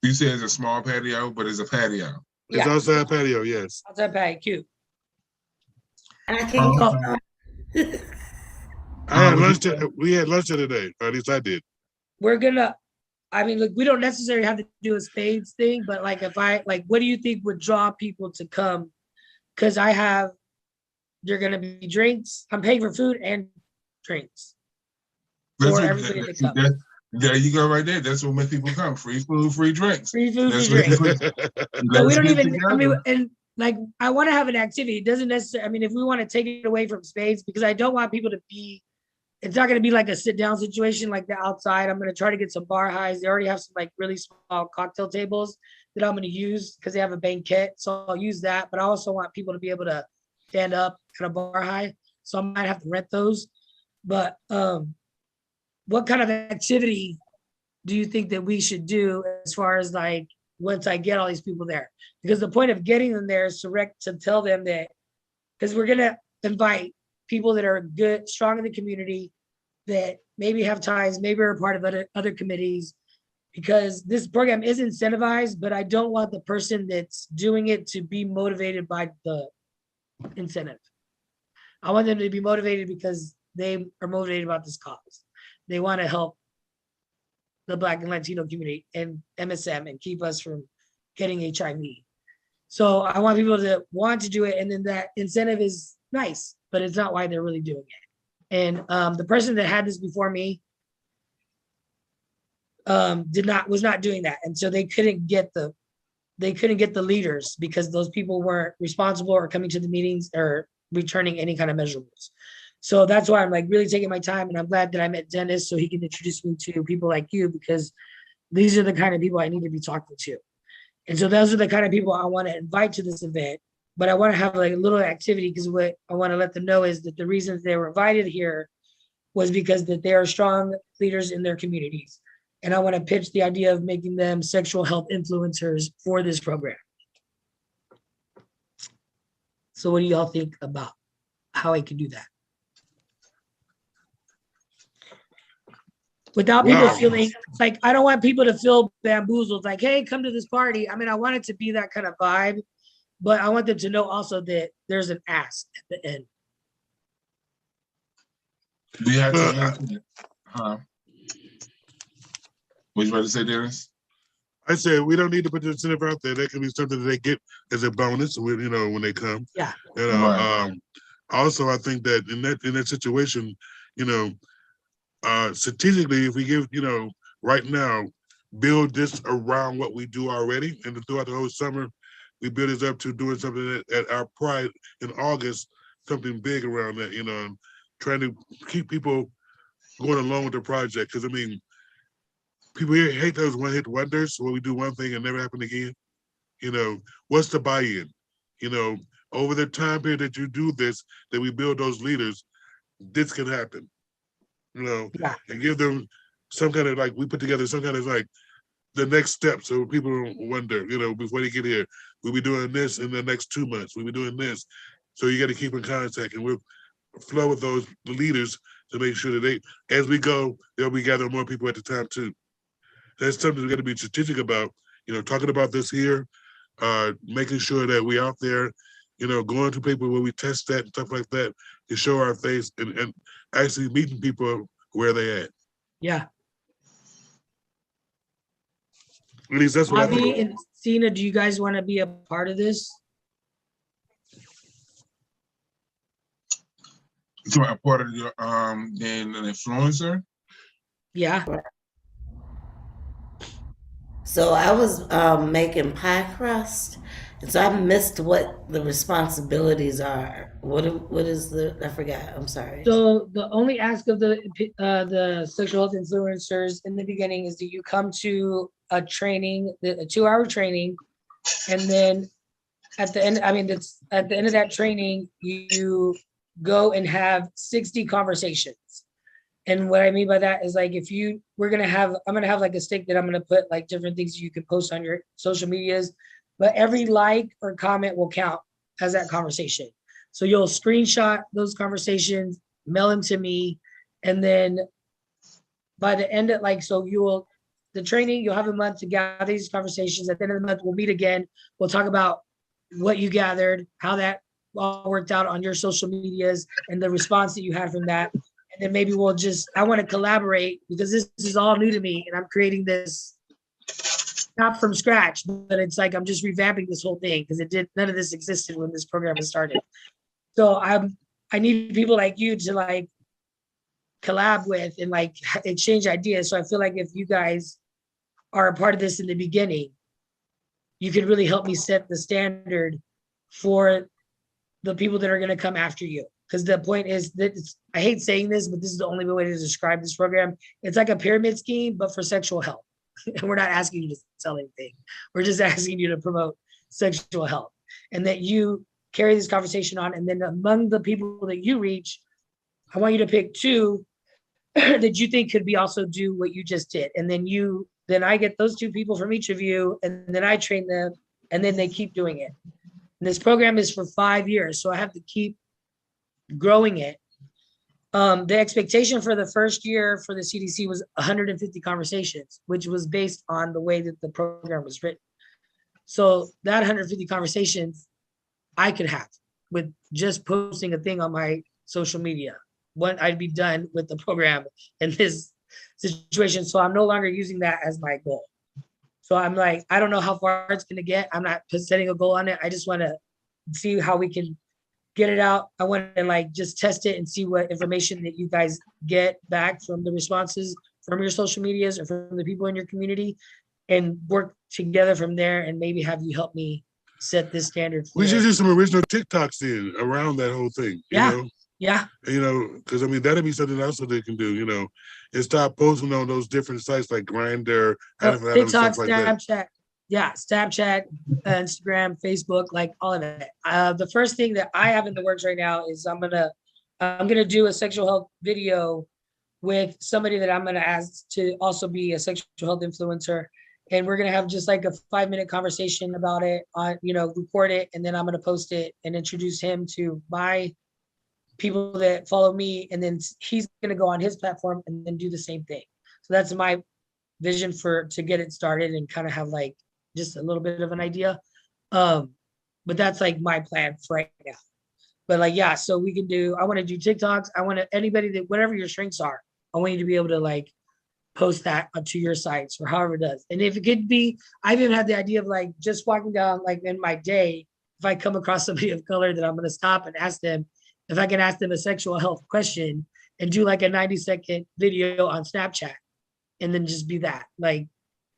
You say it's a small patio, but it's a patio. It's outside patio, yes. Outside patio, cute. And I can't call. We had lunch today, or at least I did. Look, we don't necessarily have to do a spades thing, but like what do you think would draw people to come? Because there are gonna be drinks. I'm paying for food and drinks for everybody to come. There you go, right there. That's what makes people come. Free food, free drinks. Free food, That's free drinks. So we don't even. together. I mean, and like I want to have an activity. It doesn't necessarily. I mean, if we want to take it away from spades, because I don't want people to be. It's not going to be like a sit down situation like the outside. I'm going to try to get some bar highs. They already have some like really small cocktail tables that I'm going to use because they have a banquet. So I'll use that. But I also want people to be able to stand up at a bar high. So I might have to rent those. But what kind of activity do you think that we should do as far as like once I get all these people there? Because the point of getting them there is to tell them that, because we're going to invite people that are good, strong in the community, that maybe have ties, maybe are part of other committees, because this program is incentivized, but I don't want the person that's doing it to be motivated by the incentive. I want them to be motivated because they are motivated about this cause. They want to help the Black and Latino community and MSM and keep us from getting HIV. So I want people to want to do it, and then that incentive is nice, but it's not why they're really doing it. And the person that had this before me was not doing that, and so they couldn't get the leaders because those people weren't responsible or coming to the meetings or returning any kind of measurables. So that's why I'm like really taking my time, and I'm glad that I met Dennis so he can introduce me to people like you, because these are the kind of people I need to be talking to. And so those are the kind of people I want to invite to this event. But I want to have like a little activity, because what I want to let them know is that the reasons they were invited here was because that they are strong leaders in their communities. And I want to pitch the idea of making them sexual health influencers for this program. So what do y'all think about how I can do that? Without people feeling like, I don't want people to feel bamboozled, like, hey, come to this party. I mean, I want it to be that kind of vibe. But I want them to know also that there's an ask at the end. We have to what you about to say, Dennis? I said we don't need to put the incentive out there. That can be something that they get as a bonus, when when they come. Yeah. Also, I think that in that situation, strategically, if we give right now, build this around what we do already, and throughout the whole summer, we build this up to doing something at our Pride in August, something big around that, and trying to keep people going along with the project. Because I mean, people here hate those one-hit wonders where we do one thing and never happen again. What's the buy-in? Over the time period that you do this, that we build those leaders, this can happen. And give them some kind of, like, we put together some kind of like the next step, so people don't wonder, before they get here, we'll be doing this in the next 2 months. We'll be doing this. So you got to keep in contact, and we'll flow with those leaders to make sure that they, as we go, they'll be gathering more people at the time too. That's something we're going to be strategic about, talking about this here, making sure that we out there, going to people where we test that and stuff like that to show our face, and actually meeting people where they at. Yeah. At least that's what I think. And Cena, do you guys want to be a part of this? So a part of your being an influencer? Yeah. So I was making pie crust, and so I missed what the responsibilities are. What is I forgot. I'm sorry. So the only ask of the sexual health influencers in the beginning is that you come to a training, a 2-hour training, and then at the end, at the end of that training, you go and have 60 conversations. And what I mean by that is, like, I'm gonna have like a stick that I'm gonna put like different things you can post on your social medias, but every like or comment will count as that conversation. So you'll screenshot those conversations, mail them to me, and then by the end of the training, you'll have a month to gather these conversations. At the end of the month, we'll meet again. We'll talk about what you gathered, how that all worked out on your social medias, and the response that you had from that. And then maybe I want to collaborate, because this is all new to me, and I'm creating this not from scratch, but it's like I'm just revamping this whole thing, because none of this existed when this program was started. So I need people like you to like collab with and like exchange ideas. So I feel like if you guys are a part of this in the beginning, you could really help me set the standard for the people that are going to come after you. Because the point is that I hate saying this, but this is the only way to describe this program. It's like a pyramid scheme, but for sexual health. And we're not asking you to sell anything. We're just asking you to promote sexual health and that you carry this conversation on. And then among the people that you reach, I want you to pick 2 that you think could be also do what you just did. And then I get those 2 people from each of you, and then I train them, and then they keep doing it. And this program is for 5 years, so I have to keep growing it. The expectation for the first year for the CDC was 150 conversations, which was based on the way that the program was written. So that 150 conversations I could have with just posting a thing on my social media. When I'd be done with the program in this situation. So I'm no longer using that as my goal. So I'm like, I don't know how far it's going to get. I'm not setting a goal on it. I just want to see how we can get it out. I want to like just test it and see what information that you guys get back from the responses from your social medias or from the people in your community, and work together from there, and maybe have you help me set this standard. We should do some original TikToks in around that whole thing. You know? Yeah. You know, because I mean, that'd be something else that they can do, you know, and stop posting on those different sites like Grindr, TikTok, stuff like Snapchat. that. Yeah, Snapchat, Instagram, Facebook, like all of it. The first thing that I have in the works right now is I'm gonna do a sexual health video with somebody that I'm gonna ask to also be a sexual health influencer, and we're gonna have just like a 5-minute conversation about it. Record it, and then I'm gonna post it and introduce him to my people that follow me, and then he's gonna go on his platform and then do the same thing. So that's my vision to get it started and kind of have like just a little bit of an idea. But that's like my plan for right now. But like, yeah, so we can I want to do TikToks. I want anybody that, whatever your strengths are, I want you to be able to like post that onto your sites or however it does. And if it could be, I've even had the idea of like just walking down like in my day, if I come across somebody of color, that I'm going to stop and ask them if I can ask them a sexual health question and do like a 90-second video on Snapchat, and then just be that, like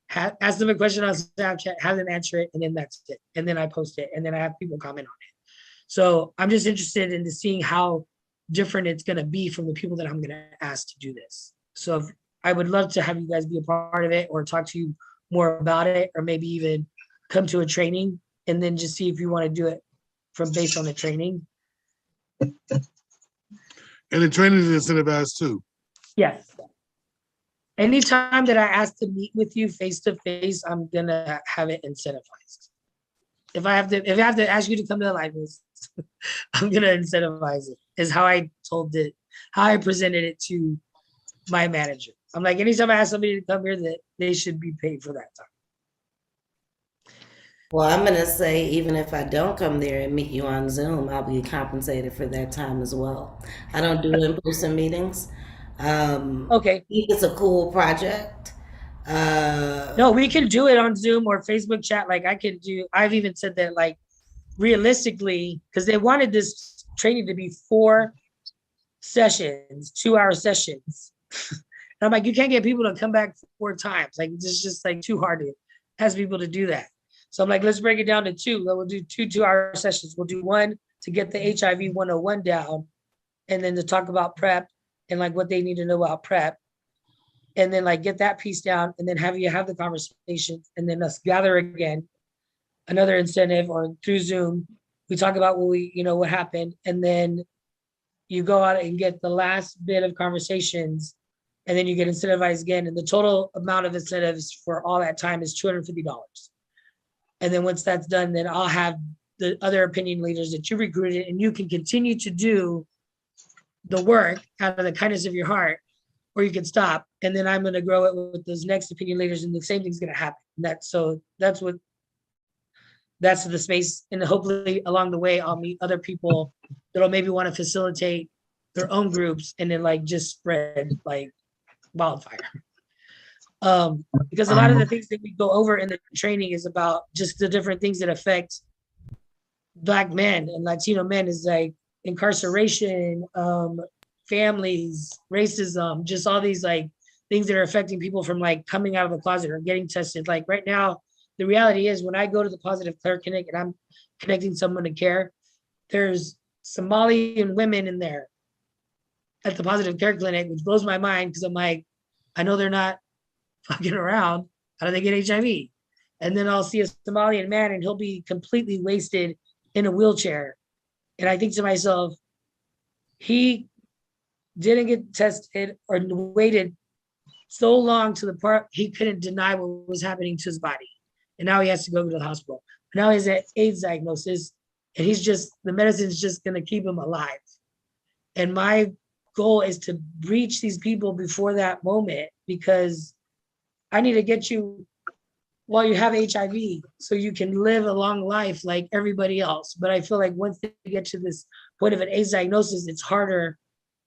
ask them a question on Snapchat, have them answer it, and then that's it. And then I post it, and then I have people comment on it. So I'm just interested in seeing how different it's going to be from the people that I'm going to ask to do this. So I would love to have you guys be a part of it, or talk to you more about it, or maybe even come to a training and then just see if you want to do it based on the training. And the training is incentivized too. Yes. Anytime that I ask to meet with you face to face, I'm gonna have it incentivized. If I have to ask you to come to the live, I'm gonna incentivize it. Is how I presented it to my manager. I'm like, anytime I ask somebody to come here, that they should be paid for that time. Well, I'm gonna say, even if I don't come there and meet you on Zoom, I'll be compensated for that time as well. I don't do in-person meetings. Okay. It's a cool project. No, we can do it on Zoom or Facebook chat. Like I've even said that, like, realistically, because they wanted this training to be 4 sessions, 2-hour sessions. And I'm like, you can't get people to come back 4 times. Like, it's just like too hard to ask people to do that. So I'm like, let's break it down to 2. We'll do 2 2-hour sessions. We'll do one to get the HIV 101 down, and then to talk about PrEP and like what they need to know about PrEP, and then like get that piece down, and then have the conversation, and then us gather again, another incentive, or through Zoom, we talk about what happened, and then you go out and get the last bit of conversations, and then you get incentivized again, and the total amount of incentives for all that time is $250. And then once that's done, then I'll have the other opinion leaders that you recruited, and you can continue to do the work out of the kindness of your heart, or you can stop. And then I'm going to grow it with those next opinion leaders, and the same thing's going to happen. That's the space. And hopefully along the way, I'll meet other people that'll maybe want to facilitate their own groups, and then like just spread like wildfire. Because a lot of the things that we go over in the training is about just the different things that affect Black men and Latino men, is like incarceration, families, racism, just all these like things that are affecting people from like coming out of the closet or getting tested. Like right now, the reality is when I go to the Positive Care Clinic and I'm connecting someone to care, there's Somalian women in there at the Positive Care Clinic, which blows my mind because I'm like, I know they're not fucking around. How do they get HIV? And then I'll see a Somalian man and he'll be completely wasted in a wheelchair. And I think to myself, he didn't get tested or waited so long to the part he couldn't deny what was happening to his body. And now he has to go to the hospital. Now he has an AIDS diagnosis and he's just, the medicine's just gonna keep him alive. And my goal is to reach these people before that moment because I need to get you while you have HIV so you can live a long life like everybody else. But I feel like once they get to this point of an AIDS diagnosis, it's harder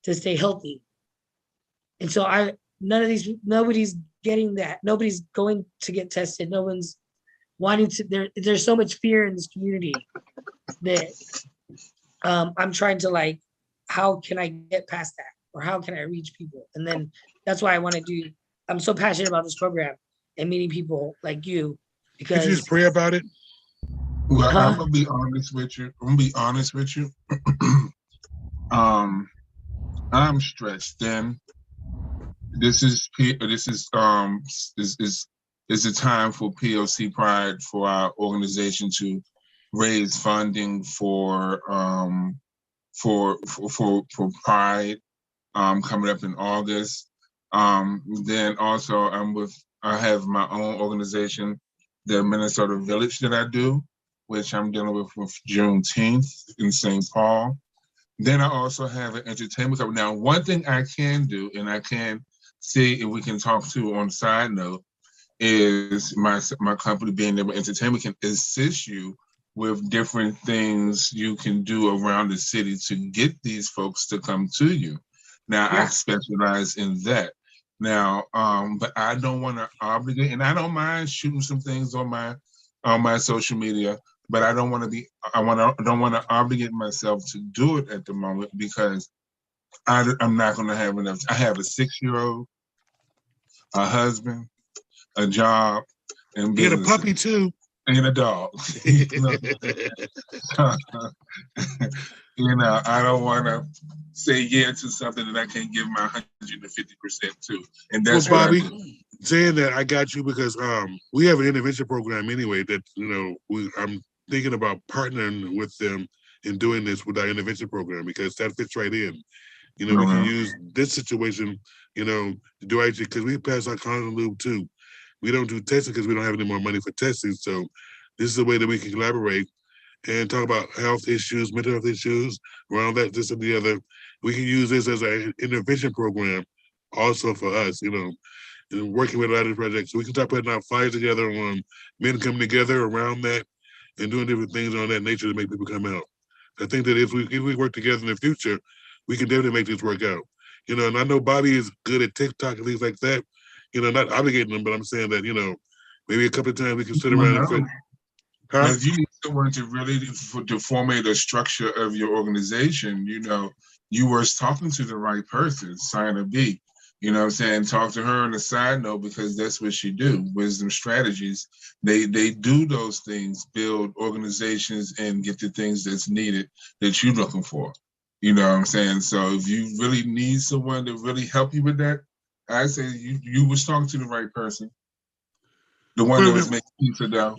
to stay healthy. And so nobody's getting that. Nobody's going to get tested. No one's wanting to, there's so much fear in this community that I'm trying to like, how can I get past that? Or how can I reach people? And then that's why I'm so passionate about this program and meeting people like you because. Did you just pray about it? Well, I'm gonna be honest with you. I'm stressed thin. This is a time for POC Pride for our organization to raise funding for Pride coming up in August. Then also I have my own organization, the Minnesota Village that I do, which I'm dealing with Juneteenth in St. Paul. Then I also have an entertainment company. Now, one thing I can do, and I can see if we can talk to on the side note, is my company being able entertainment can assist you with different things you can do around the city to get these folks to come to you. Now, I specialize in that. Now, but I don't want to obligate, and I don't mind shooting some things on my social media, but I don't want to obligate myself to do it at the moment because I'm not going to have enough. I have a 6-year-old, a husband, a job, and you get a puppy too, and a dog. I don't want to say yeah to something that I can't give my 150% to, and that's well, Bobby, what I do. Saying that I got you because we have an intervention program anyway that I'm thinking about partnering with them in doing this with our intervention program because that fits right in. We can use this situation, to do actually because we pass our condom lube too. We don't do testing because we don't have any more money for testing. So this is a way that we can collaborate and talk about health issues, mental health issues, around that, this and the other. We can use this as an intervention program also for us, and working with a lot of projects. So we can start putting our flyers together on men coming together around that and doing different things on that nature to make people come out. I think that if we work together in the future, we can definitely make this work out. And I know Bobby is good at TikTok and things like that. Not obligating them, but I'm saying that, maybe a couple of times we can sit around and But if you need someone to really to formate a structure of your organization, you were talking to the right person, Signer B. Talk to her on the side note because that's what she do. Wisdom Strategies. They do those things, build organizations and get the things that's needed that you're looking for. You know what I'm saying? So if you really need someone to really help you with that, I say you was talking to the right person. The one that was making pizza dough.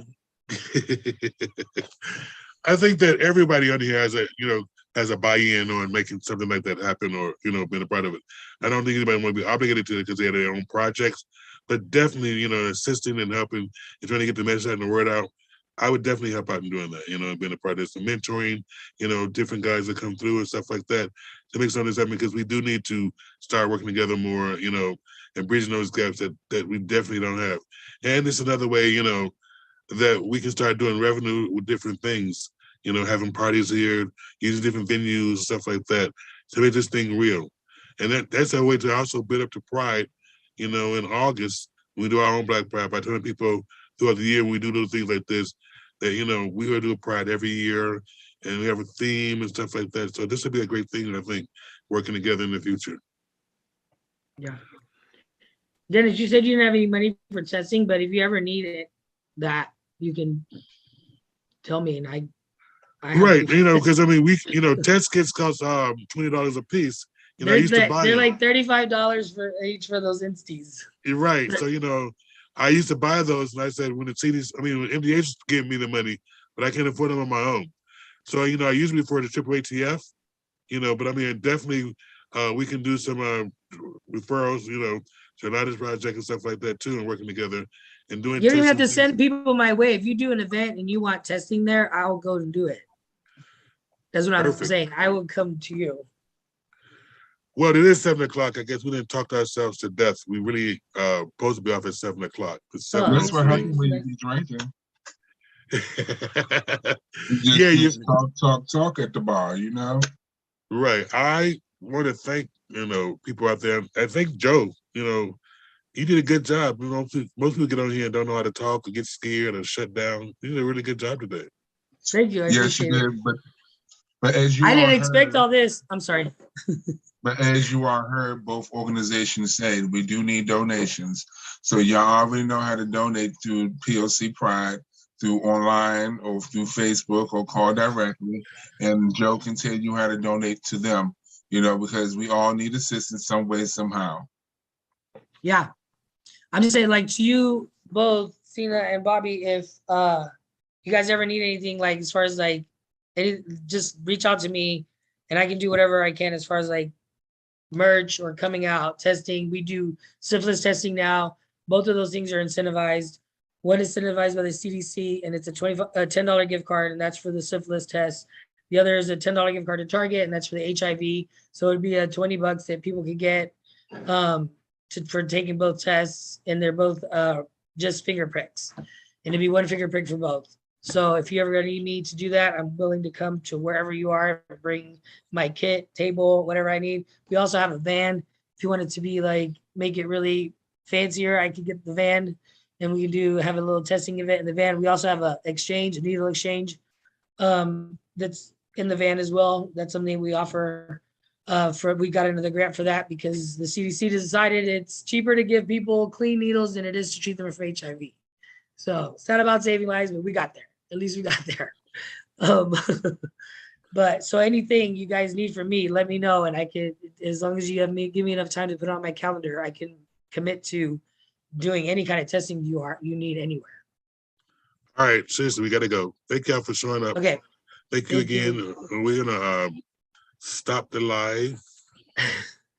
I think that everybody on here has a buy-in on making something like that happen or, being a part of it. I don't think anybody want to be obligated to it because they have their own projects, but definitely, assisting and helping and trying to get the message and the word out. I would definitely help out in doing that, being a part of this, and mentoring, different guys that come through and stuff like that to make some of this happen because we do need to start working together more, and bridging those gaps that we definitely don't have. And it's another way, that we can start doing revenue with different things, having parties here, using different venues, stuff like that, to make this thing real. And that's a way to also build up to Pride, in August, we do our own Black Pride by telling people throughout the year when we do those things like this, that, we're going to do a Pride every year, and we have a theme and stuff like that. So this would be a great thing, I think, working together in the future. Yeah. Dennis, you said you didn't have any money for testing, but if you ever need it, that you can tell me, and I right, because I mean, test kits cost $20 a piece. I used to buy they're them. like $35 for each for those insties. You're right. So I used to buy those, and I said when MDH gave me the money, but I can't afford them on my own. So I use me for the triple ATF, but I mean definitely we can do some referrals, to United Project and stuff like that too, and working together and doing. You don't even have to send people my way. If you do an event and you want testing there, I'll go and do it. That's what I'm saying. I will come to you. Well, it is 7 o'clock. I guess we didn't talk ourselves to death. We really supposed to be off at 7 o'clock. That's what happens when you be drinking. You just talk at the bar, Right. I want to thank people out there. I thank Joe. He did a good job. Most people get on here and don't know how to talk or get scared or shut down. He did a really good job today. Thank you. Yes, you did. But as you I didn't expect all this. I'm sorry. But as you all heard, both organizations say we do need donations. So y'all already know how to donate through POC Pride, through online or through Facebook, or call directly. And Joe can tell you how to donate to them, because we all need assistance some way, somehow. Yeah. I'm just saying, like, to you both, Cena and Bobby, if you guys ever need anything, like as far as like just reach out to me and I can do whatever I can as far as like merch or coming out, testing. We do syphilis testing now. Both of those things are incentivized. One is incentivized by the CDC, and it's a $10 gift card, and that's for the syphilis test. The other is a $10 gift card to Target, and that's for the HIV. So it'd be a $20 that people could get for taking both tests, and they're both just finger pricks, and it'd be one finger prick for both. So if you ever need me to do that, I'm willing to come to wherever you are, bring my kit, table, whatever I need. We also have a van. If you want it to be like, make it really fancier, I could get the van and we can have a little testing event in the van. We also have a needle exchange that's in the van as well. That's something we offer we got another grant for that because the CDC decided it's cheaper to give people clean needles than it is to treat them for HIV. So it's not about saving lives, but we got there. At least we got there. But so anything you guys need from me, let me know. And I can, as long as you give me enough time to put on my calendar, I can commit to doing any kind of testing you need anywhere. All right, seriously, we got to go. Thank y'all for showing up. Okay. Thank you again. We're going to stop the live.